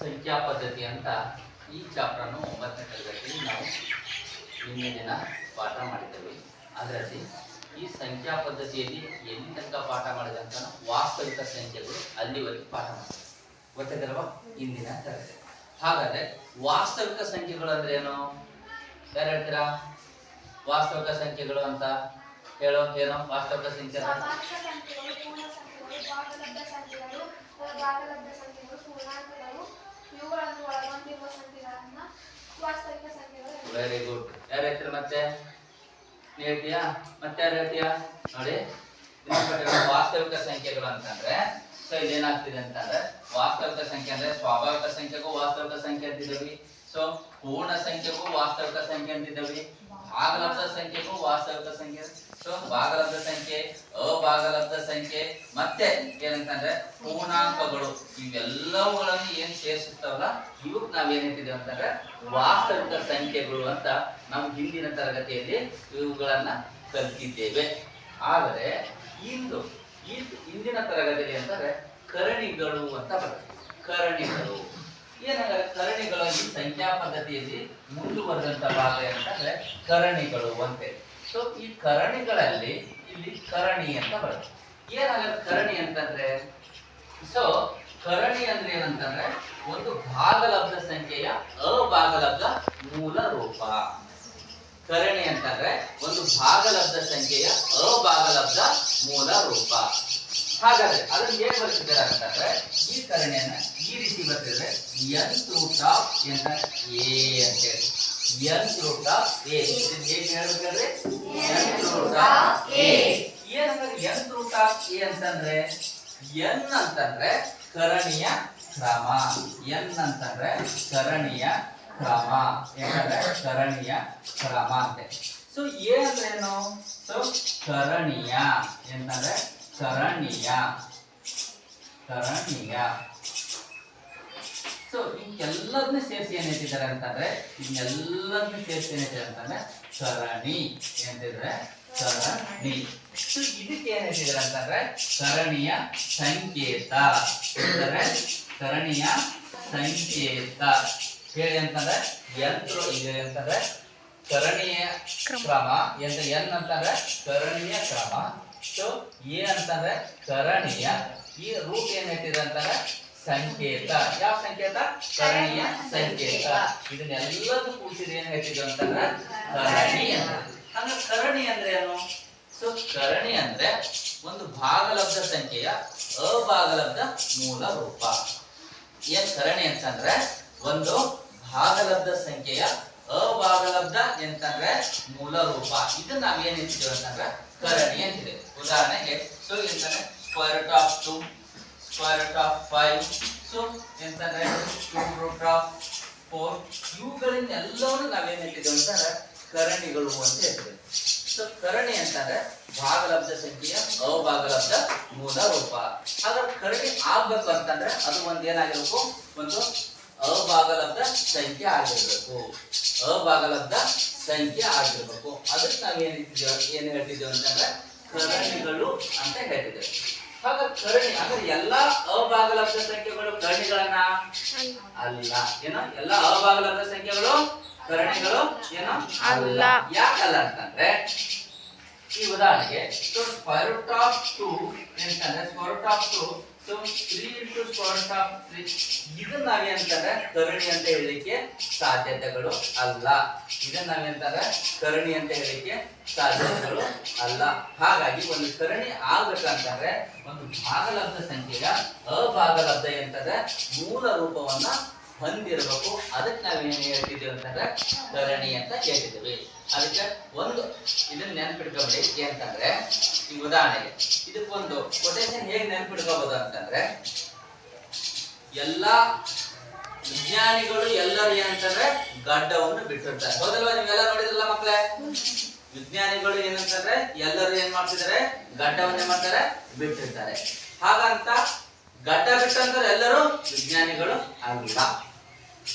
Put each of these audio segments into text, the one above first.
ಸಂಖ್ಯಾ ಪದ್ಧತಿ ಅಂತ ಈ ಚಾಪ್ಟರ್ನು 9ನೇ ತರಗತಿಯಲ್ಲಿ ನಾವು ನಿನ್ನೆ ದಿನ ಪಾಠ ಮಾಡಿದ್ದೇವೆ. ಅದರಲ್ಲಿ ಈ ಸಂಖ್ಯಾ ಪದ್ಧತಿಯಲ್ಲಿ ಎಲ್ಲಿ ತನಕ ಪಾಠ ಮಾಡಿದೆ ಅಂತ ವಾಸ್ತವಿಕ ಸಂಖ್ಯೆಗಳು ಅಲ್ಲಿವರೆಗೆ ಪಾಠ ಮಾಡಿದೆ. ಗೊತ್ತಿದ್ದಲ್ವಾ ಇಂದಿನ ತರಗತಿ. ಹಾಗಾದ್ರೆ ವಾಸ್ತವಿಕ ಸಂಖ್ಯೆಗಳು ಅಂದ್ರೆ ಏನು? ಯಾರು ಹೇಳ್ತೀರಾ? ವಾಸ್ತವಿಕ ಸಂಖ್ಯೆಗಳು ಅಂತ ಹೇಳೋ ಏನೋ ವಾಸ್ತವಿಕ ಸಂಖ್ಯೆ ವೆರಿ ಗುಡ್. ಯಾರು ಹೇಳ್ತೀರ? ಮತ್ತೆ ಹೇಳ್ತೀಯಾ? ಮತ್ತೆ ಯಾರು ಹೇಳ್ತೀಯಾ? ನೋಡಿ, ವಾಸ್ತವಿಕ ಸಂಖ್ಯೆಗಳು ಅಂತಂದ್ರೆ ಸೊ ಇದೇನಾಗ್ತಿದೆ ಅಂತಂದ್ರೆ ವಾಸ್ತವಿಕ ಸಂಖ್ಯೆ ಅಂದ್ರೆ ಸ್ವಾಭಾವಿಕ ಸಂಖ್ಯೆಗೂ ವಾಸ್ತವಿಕ ಸಂಖ್ಯೆ ಅಂತಿದ್ದೀವಿ. ಸೊ ಪೂರ್ಣ ಸಂಖ್ಯೆಗೂ ವಾಸ್ತವಿಕ ಸಂಖ್ಯೆ ಅಂತಿದ್ದೀವಿ. ಭಾಗಲಬ್ಧ ಸಂಖ್ಯೆಗೂ ವಾಸ್ತವಿಕ ಸಂಖ್ಯೆ. ಸೊ ಭಾಗಲಬ್ಧ ಸಂಖ್ಯೆ, ಅಭಾಗಲಬ್ಧ ಸಂಖ್ಯೆ, ಮತ್ತೆ ಏನಂತಂದ್ರೆ ಪೂರ್ಣಾಂಕಗಳು, ಇವೆಲ್ಲವುಗಳನ್ನು ಏನ್ ಸೇರಿಸುತ್ತಾವಲ್ಲ ಇವಕ್ಕೆ ನಾವೇನಿಟ್ಟಿದ್ದೇವೆ ಅಂತಂದ್ರೆ ವಾಸ್ತವಿಕ ಸಂಖ್ಯೆಗಳು ಅಂತ ನಾವು ಹಿಂದಿನ ತರಗತಿಯಲ್ಲಿ ಇವುಗಳನ್ನ ಕಲಿತಿದ್ದೇವೆ. ಆದರೆ ಇಂದಿನ ತರಗತಿಯಲ್ಲಿ ಅಂತಂದ್ರೆ ಕರಣಿಗಳು ಅಂತ ಬರ್ತದೆ. ಕರಣಿಗಳು ಏನಾದ್ರೆ ಕರಣಿಗಳು ಈ ಸಂಖ್ಯಾ ಪದ್ಧತಿಯಲ್ಲಿ ಮುಂದುವರೆದಂತ ಭಾಗ ಅಂತಂದ್ರೆ ಕರಣಿಗಳು ಅಂತೇಳಿ. ಸೊ ಈ ಕರಣಿಗಳಲ್ಲಿ ಇಲ್ಲಿ ಕರಣಿ ಅಂತ ಬರುತ್ತೆ. ಏನಾಗುತ್ತೆ ಕರಣಿ ಅಂತಂದ್ರೆ? ಸೊ ಕರಣಿ ಅಂದ್ರೆ ಏನಂತಂದ್ರೆ ಒಂದು ಭಾಗಲಬ್ಧ ಸಂಖ್ಯೆಯ ಅಭಾಗಲಬ್ಧ ಮೂಲ ರೂಪ. ಕರಣಿ ಅಂತಂದ್ರೆ ಒಂದು ಭಾಗಲಬ್ಧ ಸಂಖ್ಯೆಯ ಅಭಾಗಲಬ್ಧ ಮೂಲ ರೂಪ. ಹಾಗಾದ್ರೆ ಅದನ್ನ ಹೇಗೆ ಬರ್ತಿದ್ದಾರೆ ಅಂತಂದ್ರೆ ಈ ಕರಣಿಯನ್ನ ಈ ರೀತಿ ಬರ್ತಿದ್ರೆ nth ರೂಟ್ ಆಫ್ ಎ ಅಂತೇಳಿ. nth ರೂಟ್ ಆಫ್ ಎ ಹೇಗೆ ಹೇಳ್ಬೇಕಂದ್ರೆ nth ರೂಟ್ ಆಫ್ ಎ. ಏನಂದ್ರೆ nth ರೂಟ್ ಆಫ್ ಎ ಅಂತಂದ್ರೆ n ಅಂತಂದ್ರೆ ಕರಣಿಯ ಕ್ರಮ. n ಅಂತಂದ್ರೆ ಕರಣಿಯ ಕ್ರಮ. ಯಾಕಂದ್ರೆ ಕರಣಿಯ ಕ್ರಮ ಅಂತೆ. ಸೊ ಎ ಅಂದ್ರೆ ಏನು? ಸೊ ಕರಣೀಯ ಅಂತಂದ್ರೆ ಕರಣೀಯ. ಸೊ ಎಲ್ಲದನ್ನ ಸೇರಿಸಿ ಏನ್ ಹೇಳ್ತಿದ್ದಾರೆ ಅಂತಂದ್ರೆ ಇದನ್ನೆಲ್ಲದನ್ನ ಸೇರಿಸಿ ಏನ್ ಹೇಳ್ತಿದ್ದಾರೆ ಅಂತಂದ್ರೆ ಕರಣಿ ಅಂತಿದ್ರೆ ಕರಣಿ. ಸೊ ಇದಕ್ಕೆ ಏನ್ ಹೇಳ್ತಿದ್ದಾರೆ ಅಂತಂದ್ರೆ ಕರಣೀಯ ಸಂಕೇತ. ಕರಣೀಯ ಸಂಕೇತ ಹೇಳಿ ಅಂತಂದ್ರೆ ಯಂತ್ರ ಇದೆ ಅಂತಂದ್ರೆ ಕರಣೀಯ ಕ್ರಮ ಎಂತ. ಎನ್ ಅಂತಂದ್ರೆ ಕರಣೀಯ ಕ್ರಮ. ಸೊ ಎ ಅಂತಂದ್ರೆ ಕರಣೀಯ. ಈ ರೂಟ್ ಏನ್ ಹೇಳ್ತಿದೆ ಅಂತಂದ್ರೆ ಸಂಕೇತ. ಯಾವ ಸಂಕೇತ? ಕರಣೀಯ ಸಂಕೇತ. ಇದನ್ನೆಲ್ಲದೂ ಕೂಡಿಸಿದ್ರೆ ಏನ್ ಹೇಳ್ತಿದ್ವಿ ಅಂತಂದ್ರೆ ಕರಣಿ ಅಂತ. ಅಂದ್ರೆ ಕರಣಿ ಅಂದ್ರೆ ಏನು? ಸೊ ಕರಣಿ ಅಂದ್ರೆ ಒಂದು ಭಾಗಲಬ್ಧ ಸಂಖ್ಯೆಯ ಅಭಾಗಲಬ್ಧ ಮೂಲ ರೂಪ. ಏನ್ ಕರಣಿ ಅಂತಂದ್ರೆ ಒಂದು ಭಾಗಲಬ್ಧ ಸಂಖ್ಯೆಯ ಅಭಾಗಲಬ್ಧ ಎಂತಂದ್ರೆ ಮೂಲ ರೂಪ. ಇದನ್ನ ನಾವೇನ್ ಹೇಳ್ತಿದ್ದೇವೆ ಅಂತಂದ್ರೆ ಕರಣಿ ಅಂತಿದೆ. ಉದಾಹರಣೆಗೆ ಸೊ ಎಂತಂದ್ರೆ square root of 2, square root of 5, so ಎಂತಂದ್ರೆ 2 ರೂಟ್ ಆಫ್ 4. ಇವುಗಳನ್ನೆಲ್ಲವನ್ನು ನಾವೇನ್ ಹೇಳ್ತಿದ್ದೇವೆ ಅಂತಂದ್ರೆ ಕರಣಿಗಳು ಅಂತ ಹೇಳ್ತೇವೆ. ಸೊ ಕರಣಿ ಅಂತಂದ್ರೆ ಭಾಗಲಬ್ಧ ಸಂಖ್ಯೆಯ ಅಭಾಗಲಬ್ಧ ಮೂಲ ರೂಪ. ಹಾಗಾದ್ರೆ ಕರಣಿ ಆಗ್ಬೇಕು ಅಂತಂದ್ರೆ ಅದು ಒಂದ್ ಏನಾಗಿರ್ಬೇಕು? ಒಂದು ಅಭಾಗಲಬ್ಧ ಸಂಖ್ಯೆ ಆಗಿರ್ಬೇಕು. ಅಭಾಗಲಬ್ಧ ಸಂಖ್ಯೆ ಆಗಿರ್ಬೇಕು. ಅದಕ್ಕೆ ನಾವೇನ್ ಹೇಳ್ತಿದ್ದೇವೆ ಅಂತಂದ್ರೆ ಕರಣಿಗಳು ಅಂತ ಹೇಳ್ತಿದ್ದೇವೆ. ಹಾಗಾದ್ರೆ ಕರಣಿ ಅಂದ್ರೆ ಎಲ್ಲಾ ಅಭಾಗಲಬ್ಧ ಸಂಖ್ಯೆಗಳು ಕರಣಿಗಳನ್ನ ಅಲ್ಲ. ಏನೋ ಎಲ್ಲಾ ಅಭಾಗಲಬ್ಧ ಸಂಖ್ಯೆಗಳು ಕರಣಿಗಳು ಏನೋ ಅಲ್ಲ. ಯಾಕಲ್ಲ ಅಂತಂದ್ರೆ ಈ ಉದಾಹರಣೆಗೆ ಸ್ಕ್ವೇರ್ ರೂಟ್ ಆಫ್ 2 ಅಂತಂದ್ರೆ square root of 2, so 3 into square root of 3. ಇದನ್ನ ನಾವೇಂತಂದ್ರೆ ಕರಣಿ ಅಂತ ಹೇಳಲಿಕ್ಕೆ ಸಾಧ್ಯತೆಗಳು ಅಲ್ಲ. ಇದನ್ನ ನಾವೇಂತಂದ್ರೆ ಕರಣಿ ಅಂತ ಹೇಳಲಿಕ್ಕೆ ಸಾಧ್ಯತೆಗಳು ಅಲ್ಲ. ಹಾಗಾಗಿ ಒಂದು ಕರಣಿ ಆಗ್ಬೇಕಂತಂದ್ರೆ ಒಂದು ಭಾಗಲಬ್ಧ ಸಂಖ್ಯೆಯ ಅಭಾಗಲಬ್ಧ ಎಂತಂದ್ರೆ ಮೂಲ ರೂಪವನ್ನ ಹೊಂದಿರಬೇಕು. ಅದಕ್ಕೆ ನಾವೇನು ಹೇಳ್ತಿದ್ದೇವೆ ಅಂತಂದ್ರೆ ಕರಣಿ ಅಂತ ಹೇಳ್ತಿದ್ದೇವೆ. ಅದಕ್ಕೆ ಒಂದು ಇದನ್ನ ನೆನ್ಪಿಡ್ಕೊಬೇಡಿ. ಏನಂತಂದ್ರೆ ಈ ಉದಾಹರಣೆಗೆ ಇದಕ್ಕೊಂದು ಕೊಟೇಶನ್ ಹೇಗೆ ನೆನ್ಪಿಡ್ಕೋಬಹುದು ಅಂತಂದ್ರೆ ಎಲ್ಲಾ ವಿಜ್ಞಾನಿಗಳು ಎಲ್ಲರೂ ಏನಂತಂದ್ರೆ ಗಡ್ಡವನ್ನು ಬಿಟ್ಟಿರ್ತಾರೆ. ಹೌದಲ್ವಾ? ನೀವೆಲ್ಲ ನೋಡಿದ್ರಲ್ಲ ಮಕ್ಕಳೇ? ವಿಜ್ಞಾನಿಗಳು ಏನಂತಂದ್ರೆ ಎಲ್ಲರೂ ಏನ್ ಮಾಡ್ತಿದ್ದಾರೆ? ಗಡ್ಡವನ್ನೇ ಮಾಡ್ತಾರೆ, ಬಿಟ್ಟಿರ್ತಾರೆ. ಹಾಗಂತ ಗಡ್ಡ ಬಿಟ್ಟಂತಾರೆ ಎಲ್ಲರೂ ವಿಜ್ಞಾನಿಗಳು ಅಲ್ಲ.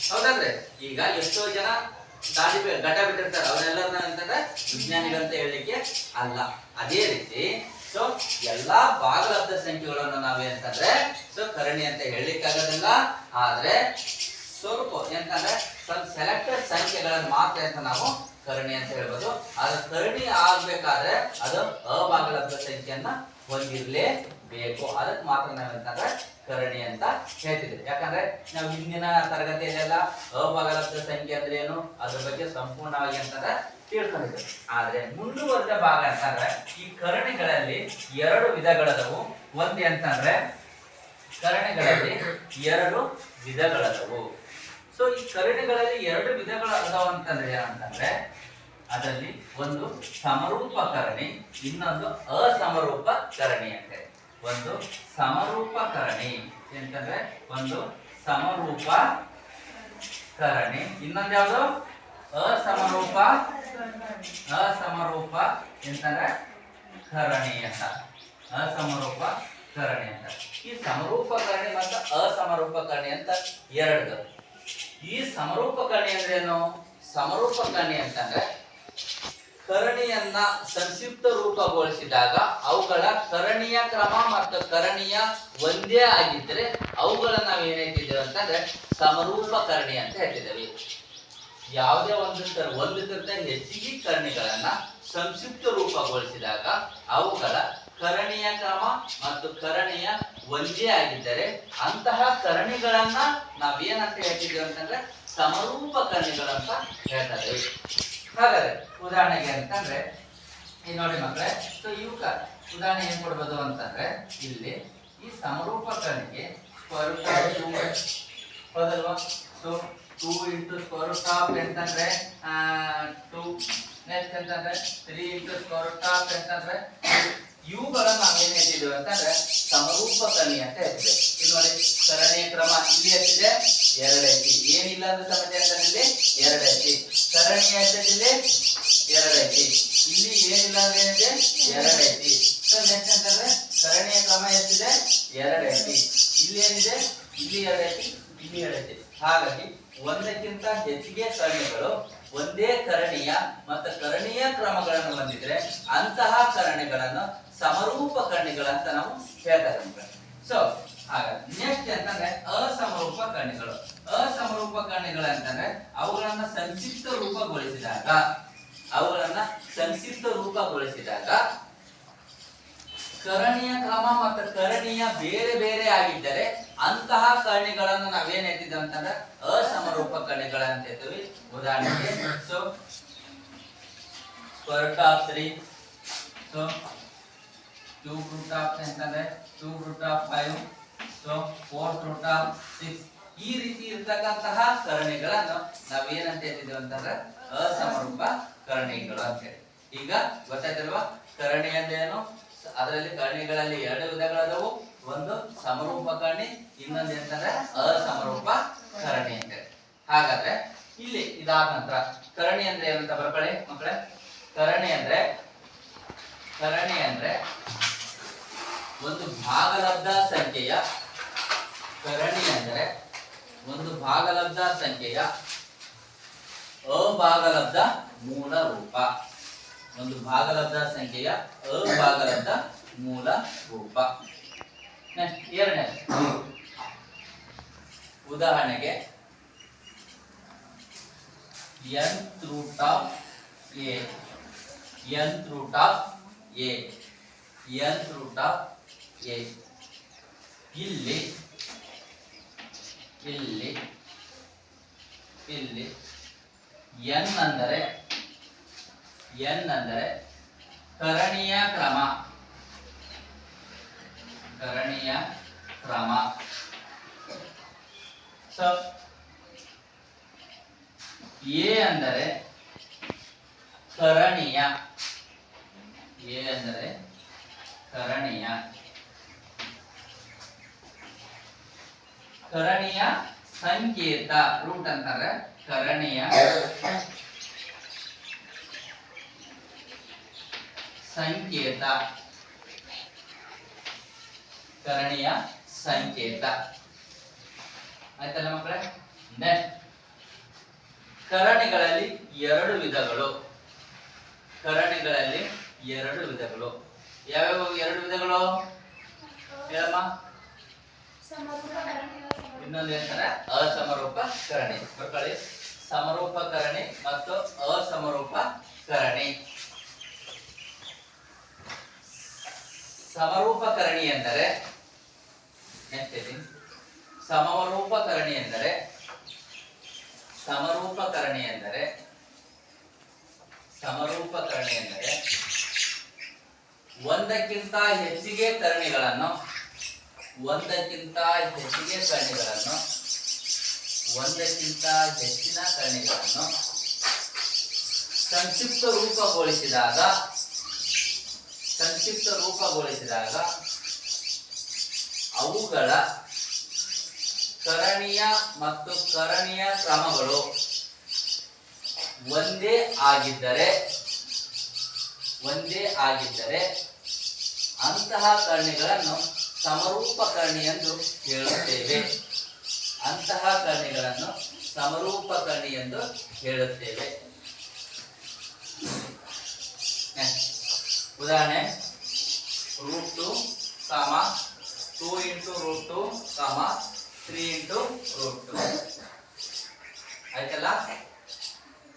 ಹೌದಲ್ರಿ? ಈಗ ಎಷ್ಟೋ ಜನ ಗಡ್ಡ ಬಿಟ್ಟಿರ್ತಾರೆ, ಅವರೆಲ್ಲರೂ ಅಂತಂದ್ರೆ ವಿಜ್ಞಾನಿಗಳಂತ ಹೇಳಲಿಕ್ಕೆ ಅಲ್ಲ. ಅದೇ ರೀತಿ ಸೊ ಎಲ್ಲಾ ಭಾಗಲಬ್ಧ ಸಂಖ್ಯೆಗಳನ್ನು ನಾವೇನಂತಂದ್ರೆ ಸೊ ಕರಣಿ ಅಂತ ಹೇಳಲಿಕ್ಕಾಗೋದಿಲ್ಲ. ಆದ್ರೆ ಸ್ವಲ್ಪ ಎಂತಂದ್ರೆ ಸ್ವಲ್ಪ ಸೆಲೆಕ್ಟೆಡ್ ಸಂಖ್ಯೆಗಳನ್ನು ಮಾತ್ರ ಅಂತ ನಾವು ಕರಣಿ ಅಂತ ಹೇಳ್ಬೋದು. ಆದ್ರೆ ಕರಣಿ ಆಗ್ಬೇಕಾದ್ರೆ ಅದು ಅಭಾಗಲಬ್ಧ ಸಂಖ್ಯೆಯನ್ನ ಹೊಂದಿರ್ಲೇಬೇಕು. ಅದಕ್ಕೆ ಮಾತ್ರ ನಾವೆಂತಂದ್ರೆ ಕರಣಿ ಅಂತ ಹೇಳ್ತಿದ್ವಿ. ಯಾಕಂದ್ರೆ ನಾವು ಹಿಂದಿನ ತರಗತಿಯಲ್ಲೆಲ್ಲ ಅಭಾಗಲಬ್ಧ ಸಂಖ್ಯೆ ಅಂದ್ರೆ ಏನು ಅದ್ರ ಬಗ್ಗೆ ಸಂಪೂರ್ಣವಾಗಿ ಅಂತಂದ್ರೆ ತಿಳ್ಕೊಂಡಿದ್ವಿ. ಆದ್ರೆ ಮುಂದುವರೆದ ಭಾಗ ಅಂತಂದ್ರೆ ಈ ಕರಣಿಗಳಲ್ಲಿ ಎರಡು ವಿಧಗಳದವು. ಒಂದು ಅಂತಂದ್ರೆ ಕರಣಿಗಳಲ್ಲಿ ಎರಡು ವಿಧಗಳದವು. ಸೊ ಈ ಕರಣಿಗಳಲ್ಲಿ ಎರಡು ವಿಧಗಳು ಅದಾವ ಅಂತಂದ್ರೆ ಏನಂತಂದ್ರೆ ಅದರಲ್ಲಿ ಒಂದು ಸಮರೂಪ ಕರಣಿ, ಇನ್ನೊಂದು ಅಸಮರೂಪ ಕರಣಿ ಅಂತ. ಒಂದು ಸಮರೂಪ ಕರಣಿ ಅಂತಂದ್ರೆ ಒಂದು ಸಮರೂಪ ಕರಣಿ, ಇನ್ನೊಂದು ಯಾವುದು ಅಸಮರೂಪ ಅಂತಂದ್ರೆ ಕರಣಿ ಅಂತ. ಅಸಮರೂಪ ಕರಣಿ ಅಂತ. ಈ ಸಮರೂಪ ಕರಣಿ ಮತ್ತು ಅಸಮರೂಪ ಕರಣಿ ಅಂತ ಎರಡು. ಈ ಸಮರೂಪ ಕರಣಿ ಅಂದ್ರೆ ಏನು? ಸಮರೂಪ ಕರಣಿ ಅಂತಂದ್ರೆ ಕರಣಿಯನ್ನ ಸಂಕ್ಷಿಪ್ತ ರೂಪಗೊಳಿಸಿದಾಗ ಅವುಗಳ ಕರಣಿಯ ಕ್ರಮ ಮತ್ತು ಕರಣಿಯ ಒಂದೇ ಆಗಿದ್ರೆ ಅವುಗಳ ನಾವು ಏನ್ ಹೇಳ್ತಿದ್ದೇವೆ ಅಂತಂದ್ರೆ ಸಮರೂಪ ಕರಣಿ ಅಂತ ಹೇಳ್ತಿದ್ದೇವೆ. ಯಾವುದೇ ಒಂದಕ್ಕಿಂತ ಹೆಚ್ಚಿಗೆ ಕರಣಿಗಳನ್ನ ಸಂಕ್ಷಿಪ್ತ ರೂಪಗೊಳಿಸಿದಾಗ ಅವುಗಳ ಕರಣಿಯ ಕ್ರಮ ಮತ್ತು ಕರಣಿಯ ಒಂದೇ ಆಗಿದ್ದರೆ ಅಂತಹ ಕರಣಿಗಳನ್ನ ನಾವೇನಂತ ಹೇಳ್ತಿದ್ದೇವೆ ಅಂತಂದ್ರೆ ಸಮರೂಪ ಕರಣಿಗಳಂತ ಹೇಳ್ತಾ ಇದ್ದೇವೆ. ಹಾಗಾದ್ರೆ ಉದಾಹರಣೆಗೆ ಅಂತಂದ್ರೆ ಈ ನೋಡಿ ಮಕ್ಕಳೇ, ಸೊ ಇವಕ್ಕ ಉದಾಹರಣೆ ಏನ್ ಕೊಡ್ಬೋದು ಅಂತಂದ್ರೆ ಇಲ್ಲಿ ಈ ಸಮರೂಪ ಕರಣಿಗೆ ಸ್ಕ್ವೇರ್ ರೂಟ್ ಆಫ್ 2 ಹೌದಲ್ವಾ? So 2 into square root of ಅಂತಂದ್ರೆ 2, ನೆಕ್ಸ್ಟ್ ಅಂತಂದ್ರೆ 3 into square root of ಅಂತಂದ್ರೆ ಇವುಗಳನ್ನ ನಾವೇನ್ ಹೇಳ್ತಿದ್ದೇವೆ ಅಂತಂದ್ರೆ ಸಮರೂಪ ಕರಣಿ ಅಂತ ಹೇಳ್ತಿದ್ದೇವೆ. ಇಲ್ಲಿ ನೋಡಿ ಕರಣಿಯ ಕ್ರಮ ಇಲ್ಲಿ ಎಷ್ಟಿದೆ? 2 ಐತಿ. ಏನಿಲ್ಲ ಅಂದ್ರೆ ಸಮಸ್ಯೆ ಅಂತ ಇಲ್ಲಿ 2 ಐತಿ. ಕರಣಿ ಎಷ್ಟಿದೆ? 2 ಐತಿ. ಇಲ್ಲಿ ಏನಿಲ್ಲ ಅಂದ್ರೆ ಏನಿದೆ? 2 ಐತಿ. ಸೊ ನೆಕ್ಸ್ಟ್ ಅಂತಂದ್ರೆ ಕರಣಿಯ ಕ್ರಮ ಎಷ್ಟಿದೆ? 2 ಐತಿ. ಇಲ್ಲಿ ಏನಿದೆ? ಇಲ್ಲಿ 2 ಐತಿ, ಇಲ್ಲಿ 2 ಐತಿ. ಹಾಗಾಗಿ ಒಂದಕ್ಕಿಂತ ಹೆಚ್ಚಿಗೆ ಕರಣಿಗಳು ಒಂದೇ ಕರಣಿಯ ಮತ್ತು ಕರಣಿಯ ಕ್ರಮಗಳನ್ನು ಹೊಂದಿದ್ರೆ ಅಂತಹ ಕರಣಿಗಳನ್ನು ಸಮರೂಪ ಕರಣಿಗಳಂತ ನಾವು ಹೇಳ್ತಾ ಇದ್ದೇವೆ. ಸೊ ಹಾಗಾಗಿ ನೆಕ್ಸ್ಟ್ ಅಂತಂದ್ರೆ ಅಸಮರೂಪ ಕರಣಿಗಳು. ಅಸಮರೂಪ ಕರಣಿಗಳು ಅಂತಂದ್ರೆ ಅವುಗಳನ್ನ ಸಂಕ್ಷಿಪ್ತ ರೂಪಗೊಳಿಸಿದಾಗ ಕರಣಿಯ ಕ್ರಮ ಮತ್ತು ಕರಣಿಯ ಬೇರೆ ಬೇರೆ ಆಗಿದ್ದರೆ ಅಂತಹ ಕರಣಿಗಳನ್ನು ನಾವೇನ್ ಹೇಳ್ತಿದ್ದೇವೆ ಅಂತಂದ್ರೆ ಅಸಮರೂಪ ಕರಣಿಗಳಂತ ಹೇಳ್ತೀವಿ. ಉದಾಹರಣೆಗೆ so square root of 3, so cube root of ಅಂತಂದ್ರೆ cube root of 5, so fourth root of 6. ಈ ರೀತಿ ಇರ್ತಕ್ಕಂತಹ ಕರಣಿಗಳನ್ನು ನಾವೇನಂತ ಹೇಳ್ತಿದ್ದೇವೆ ಅಂತಂದ್ರೆ ಅಸಮರೂಪ ಕರಣಿಗಳು ಅಂತ ಹೇಳಿ. ಈಗ ಗೊತ್ತಾಯ್ತಲ್ವಾ ಕರಣಿ ಅಂದ್ರೇನು? ಅದರಲ್ಲಿ ಕರಣಿಗಳಲ್ಲಿ ಎರಡು ವಿಧಗಳದವು. ಒಂದು ಸಮರೂಪ ಕರಣಿ, ಇನ್ನೊಂದು ಅಂತಂದ್ರೆ ಅಸಮರೂಪ ಕರಣಿ ಅಂತ ಹೇಳಿ. ಹಾಗಾದ್ರೆ ಇಲ್ಲಿ ಇದಾದ ನಂತರ ಕರಣಿ ಅಂದ್ರೆ ಏನಂತ ಬರ್ಕೊಳ್ಳಿ ಮಕ್ಕಳೇ. ಕರಣಿ ಅಂದ್ರೆ ಒಂದು ಭಾಗಲಬ್ಧ ಸಂಖ್ಯೆಯ ಕರಣಿ ಅಂದರೆ ಒಂದು ಭಾಗಲಬ್ಧ ಸಂಖ್ಯೆಯ ಅಭಾಗಲಬ್ಧ ಮೂಲ ರೂಪ. ಒಂದು ಭಾಗಲಬ್ಧ ಸಂಖ್ಯೆಯ ಅಭಾಗಲಬ್ಧ ಮೂಲ ರೂಪ. ನೆಕ್ಸ್ಟ್ ಎರಡನೇ ಉದಾಹರಣೆಗೆ nth root of a, nth root of a, nth root of a. ಇಲ್ಲಿ n ಅಂದರೆ ಕರಣಿಯ ಕ್ರಮ. ಸೊ a ಅಂದರೆ ಕರಣಿಯ ಸಂಕೇತ. ರೂಟ್ ಅಂತಾರೆ ಕರಣಿಯ ಸಂಕೇತ. ಆಯ್ತಲ್ಲ ಮಕ್ಕಳೇ. ನೆಕ್ಸ್ಟ್ ಕರಣಿಗಳಲ್ಲಿ ಎರಡು ವಿಧಗಳು. ಯಾವ್ಯಾವ ಎರಡು ವಿಧಗಳು ಹೇಳಮ್ಮ. ಇನ್ನೊಂದು ಹೇಳ್ತಾರೆ ಅಸಮರೂಪಕರಣಿ. ಬರ್ಕೊಳ್ಳಿ, ಸಮರೂಪಕರಣಿ ಮತ್ತು ಅಸಮರೂಪಕರಣಿ. ಸಮರೂಪಕರಣಿ ಎಂದರೆ ಸಮರೂಪಕರಣಿ ಎಂದರೆ ಸಮರೂಪಕರಣಿ ಎಂದರೆ ಸಮರೂಪಕರಣಿ ಎಂದರೆ ಒಂದಕ್ಕಿಂತ ಹೆಚ್ಚಿಗೆ ಕರಣಿಗಳನ್ನು ಒಂದಕ್ಕಿಂತ ಹೆಚ್ಚಿನ ಕರಣಿಗಳನ್ನು ಸಂಕ್ಷಿಪ್ತ ರೂಪಗೊಳಿಸಿದಾಗ ಅವುಗಳ ಕರಣೀಯ ಮತ್ತು ಕರಣೀಯ ಕ್ರಮಗಳು ಒಂದೇ ಆಗಿದ್ದರೆ ಅಂತಹ ಕರ್ಣಿಗಳನ್ನು ಸಮರೂಪಕರ್ಣಿ ಎಂದು ಹೇಳುತ್ತೇವೆ. ಉದಾಹರಣೆ √2, 2 × √2, 3 × √2.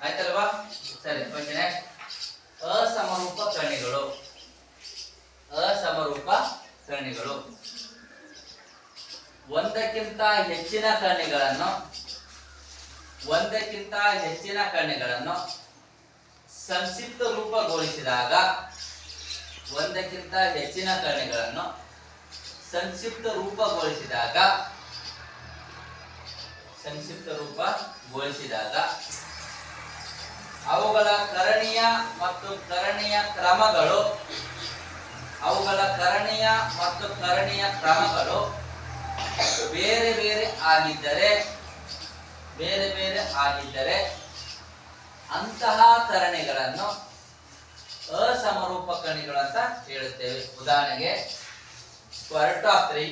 ಆಯ್ತಲ್ವಾ? ಸರಿ, ಓಕೆ. ನೆಕ್ಸ್ಟ್ ಅಸಮರೂಪಕರ್ಣಿಗಳು. ಒಂದಕ್ಕಿಂತ ಹೆಚ್ಚಿನ ಕರ್ಣಿಗಳನ್ನು ಸಂಕ್ಷಿಪ್ತ ರೂಪಗೊಳಿಸಿದಾಗ ಅವುಗಳ ಕರಣೀಯ ಮತ್ತು ಕರಣೀಯ ಕ್ರಮಗಳು ಬೇರೆ ಬೇರೆ ಆಗಿದ್ದರೆ ಅಂತಹ ಕರಣಿಗಳನ್ನು ಅಸಮರೂಪಕರ್ಣಿಗಳು ಅಂತ ಹೇಳುತ್ತೇವೆ. ಉದಾಹರಣೆಗೆ √3,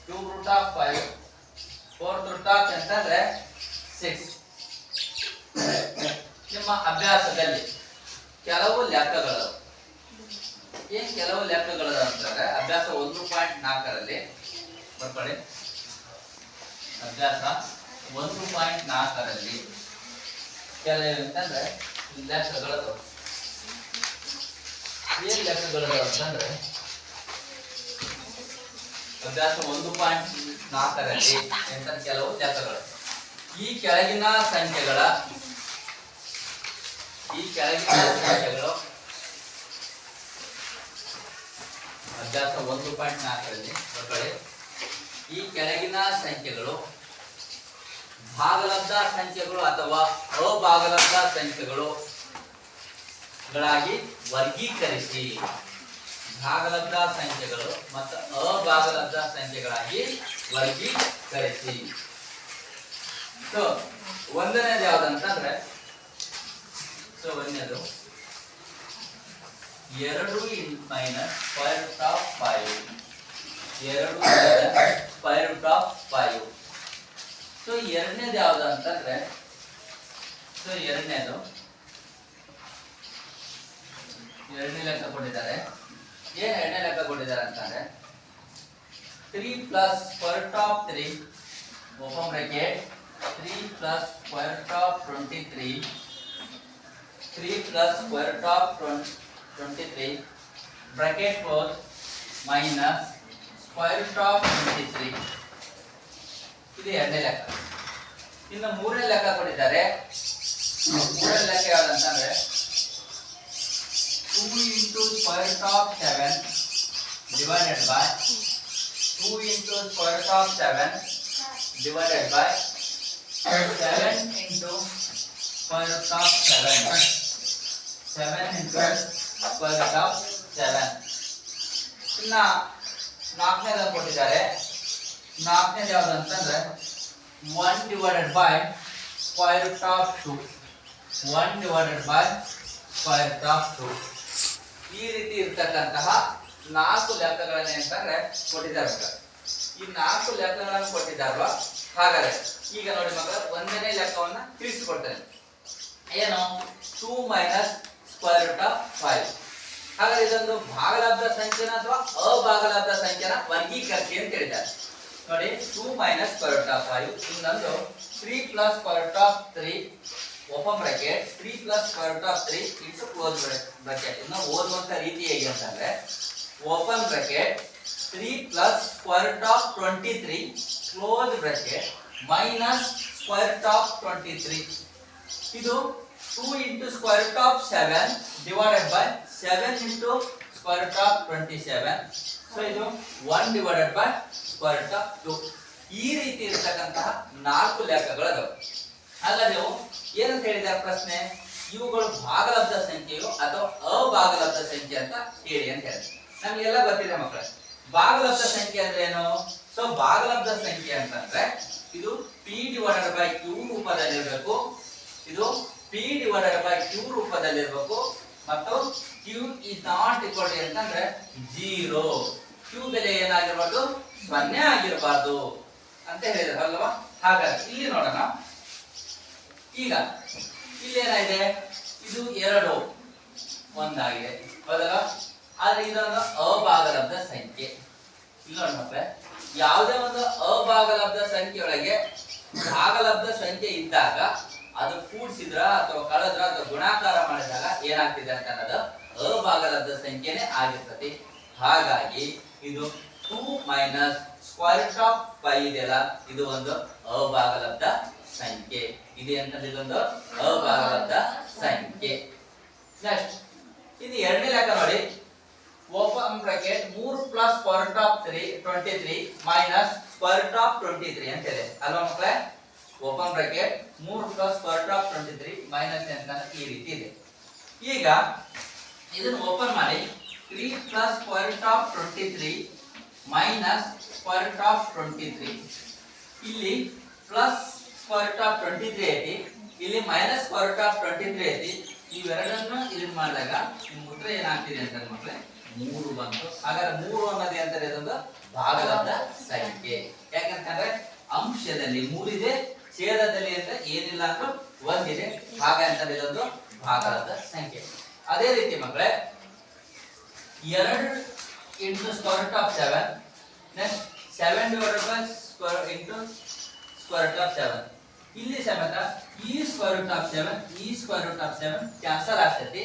2√5, 4th ಅಂತಂದ್ರೆ 6. ನಿಮ್ಮ ಅಭ್ಯಾಸದಲ್ಲಿ ಕೆಲವು ಲೆಕ್ಕಗಳು ಅಂತಂದ್ರೆ ಅಭ್ಯಾಸ 1.4ರಲ್ಲಿ ಬರ್ಕೊಳ್ಳಿ. ಅಭ್ಯಾಸ 1.4ರಲ್ಲಿ ಕೆಲವು ಅಂತಂದ್ರೆ ಲೆಕ್ಕಗಳು ಅಂತಂದ್ರೆ ಅಭ್ಯಾಸ 1.4ರಲ್ಲಿ ಅಂತ ಕೆಲವು ಲೆಕ್ಕಗಳು. ಈ ಕೆಳಗಿನ ಸಂಖ್ಯೆಗಳು ಅಭ್ಯಾಸ 1.4ರಲ್ಲಿ ಬರ್ಕೊಳ್ಳಿ. ಈ ಕೆಳಗಿನ ಸಂಖ್ಯೆಗಳು ಭಾಗಲಬ್ಧ ಸಂಖ್ಯೆಗಳು ಅಥವಾ ಅಭಾಗಲಬ್ಧ ಸಂಖ್ಯೆಗಳಾಗಿ ವರ್ಗೀಕರಿಸಿ. ಭಾಗಲಬ್ಧ ಸಂಖ್ಯೆಗಳು ಮತ್ತು ಅಭಾಗಲಬ್ಧ ಸಂಖ್ಯೆಗಳಾಗಿ ವರ್ಗೀಕರಿಸಿ. ಸೊ ಒಂದನೇದು ಯಾವ್ದಂತಂದ್ರೆ ಒಂದನೇದು 2 − √5. ಸೊ ಎರಡನೇದು ಯಾವ್ದು ಅಂತಂದ್ರೆ ಎರಡನೇ ಲೆಕ್ಕ ಕೊಟ್ಟಿದ್ದಾರೆ. ಏನ್ ಎರಡನೇ ಲೆಕ್ಕ ಕೊಟ್ಟಿದ್ದಾರೆ ಅಂತಂದ್ರೆ 3 + √3 ಓಪನ್ ಬ್ರಾಕೆಟ್ 3 + √23 3 + √23 ಬ್ರಾಕೆಟ್ 4 ಮೈನಸ್ √23. ಇದು ಎರಡನೇ ಲೆಕ್ಕ. ಇನ್ನು ಮೂರನೇ ಲೆಕ್ಕ ಕೊಟ್ಟಿದ್ದಾರೆ. ಮೂರನೇ ಲೆಕ್ಕ ಯಾವ್ದಂತಂದ್ರೆ 2 × √7 divided by 2 × √7 divided by 7 × √7 7 × √7. ಇನ್ನ ನಾಲ್ಕನೇದ ಕೊಟ್ಟಿದ್ದಾರೆ. ನಾಲ್ಕನೇದು ಯಾವ್ದು ಅಂತಂದ್ರೆ 1 divided by √2 1 divided by √2. ಈ ರೀತಿ ಇರ್ತಕ್ಕಂತಹ 4 ಲೆಕ್ಕಗಳನ್ನ ಅಂತಂದ್ರೆ ಕೊಟ್ಟಿದ್ದಾರೆ. ಈ 4 ಲೆಕ್ಕಗಳನ್ನು ಕೊಟ್ಟಿದ್ದಾರಲ್ಲ. ಹಾಗಾದ್ರೆ ಈಗ ನೋಡಿ ಮಕ್ಕಳ, ಒಂದನೇ ಲೆಕ್ಕವನ್ನ ತಿಳಿಸಿಕೊಡ್ತೇನೆ. ಏನು 2 - √5. ಹಾಗಾದ್ರೆ ಇದೊಂದು ಭಾಗಲಬ್ಧ ಸಂಖ್ಯೆನ ಅಥವಾ ಅಭಾಗಲಬ್ಧ ಸಂಖ್ಯೆನ ವರ್ಗೀಕರಿಸಿ ಅಂತ ಹೇಳಿದ್ದಾರೆ ನೋಡಿ. 2 - √5 ಇನ್ನೊಂದು 3 + √3 open bracket 3 + √3 into close bracket. ಇನ್ನು ಓದುವಂತ ರೀತಿ ಹೇಗೆ ಅಂತಂದ್ರೆ open bracket 3 + √23 close bracket minus √23. ಇದು 2 × √7 divided by 7 × √27. ಸೊ ಇದು 1 divided by √2. ಈ ರೀತಿ ಇರತಕ್ಕಂತಹ 4 ಲೆಕ್ಕಗಳು. ಹಾಗಾದ್ರೆ ನೀವು ಏನಂತ ಹೇಳಿದ್ದಾರೆ ಪ್ರಶ್ನೆ, ಇವುಗಳು ಭಾಗಲಬ್ಧ ಸಂಖ್ಯೆಯು ಅಥವಾ ಅಭಾಗಲಬ್ಧ ಸಂಖ್ಯೆ ಅಂತ ಹೇಳಿ ಅಂತ ಹೇಳಿ. ನಮಗೆಲ್ಲ ಗೊತ್ತಿದೆ ಮಕ್ಕಳೇ, ಭಾಗಲಬ್ಧ ಸಂಖ್ಯೆ ಅಂದ್ರೆ ಏನು? ಸೊ ಭಾಗಲಬ್ಧ ಸಂಖ್ಯೆ ಅಂತಂದ್ರೆ ಇದು p/q ರೂಪದಲ್ಲಿರಬೇಕು, ಇದು p/q ರೂಪದಲ್ಲಿರಬೇಕು ಮತ್ತು q is not equal to ಅಂತಂದ್ರೆ 0, q ಬೆಲೆ ಏನಾಗಿರಬಾರ್ದು 0 ಆಗಿರಬಾರ್ದು ಅಂತ ಹೇಳಿದ್ರು ಅಲ್ವಾ. ಹಾಗಾಗಿ ಇಲ್ಲಿ ನೋಡೋಣ. ಈಗ ಇಲ್ಲಿ ಏನಾಗಿದೆ, ಇದು 2 ಒಂದಾಗಿದೆ ಹೌದಲ್ಲ. ಆದ್ರೆ ಇದೊಂದು ಅಭಾಗಲಬ್ಧ ಸಂಖ್ಯೆ. ಇಲ್ಲಿ ನೋಡಿ ಮಕ್ಕಳೇ, ಯಾವುದೇ ಒಂದು ಅಭಾಗಲಬ್ಧ ಸಂಖ್ಯೆಯೊಳಗೆ ಭಾಗಲಬ್ಧ ಸಂಖ್ಯೆ ಇದ್ದಾಗ ಅದು ಕೂಡಿಸಿದ್ರ ಅಥವಾ ಕಳೆದ್ರ ಅಥವಾ ಗುಣಾಕಾರ ಮಾಡಿದಾಗ ಏನಾಗ್ತಿದೆ ಅಂತ ಅನ್ನೋದು ಅಭಾಗಲಬ್ಧ ಸಂಖ್ಯೆನೇ ಆಗಿರ್ತದೆ. ಹಾಗಾಗಿ ಇದು 2 - √5 ಇದೆಯಲ್ಲ, ಇದು ಒಂದು ಅಭಾಗಲಬ್ಧ ಸಂಖ್ಯೆ ಇದೆ ಅಂತ. ಇದೊಂದು ಅಭಾಗಲಬ್ಧ ಸಂಖ್ಯೆ. ನೆಕ್ಸ್ಟ್ ಇದು ಎರಡನೇ ಲೆಕ್ಕ ನೋಡಿ. ಓಪನ್ ಬ್ರಾಕೆಟ್ 3 + √23 ಮೈನಸ್ √23 ಅಂತ ಇದೆ ಅಲ್ವಾ ಮಕ್ಕಳೇ. ಓಪನ್ ಬ್ರಾಕೆಟ್ 3 + √23 ಮೈನಸ್ ಅಂತ ಈ ರೀತಿ ಇದೆ. ಈಗ ಇದನ್ನು ಓಪನ್ ಮಾಡಿ 3 + √23 ಮೈನಸ್ √23. ಇಲ್ಲಿ ಪ್ಲಸ್ √23 ಐತಿ, ಇಲ್ಲಿ ಮೈನಸ್ √23 ಐತಿ. ಇವೆರಡನ್ನು ಇದನ್ನ ಮಾಡಿದಾಗ ನಿಮ್ಮ ಉತ್ತರ ಏನಾಗ್ತಿದೆ ಅಂತ ಮಕ್ಕಳೇ 3 ಬಂತು. ಹಾಗಾದ್ರೆ 3 ಅನ್ನೋದು ಎಂದರೆ ಇದೊಂದು ಭಾಗಲಬ್ಧ ಸಂಖ್ಯೆ. ಯಾಕಂತಂದ್ರೆ ಅಂಶದಲ್ಲಿ 3 ಇದೆ, ಛೇದದಲ್ಲಿ ಅಂದ್ರೆ ಏನಿಲ್ಲ ಅಂದ್ರೂ 1 ಇದೆ. ಹಾಗಂತ ಇದೊಂದು ಭಾಗಲಬ್ಧ ಸಂಖ್ಯೆ. ಅದೇ ರೀತಿ ಮಕ್ಕಳೇ 2 × √7 ನೆಕ್ಸ್ಟ್ 7 divided by √7. ಇಲ್ಲಿ ಸಮೇತ ಈ √7 ಈ √7 ಕ್ಯಾನ್ಸಲ್ ಆಗ್ತೈತಿ.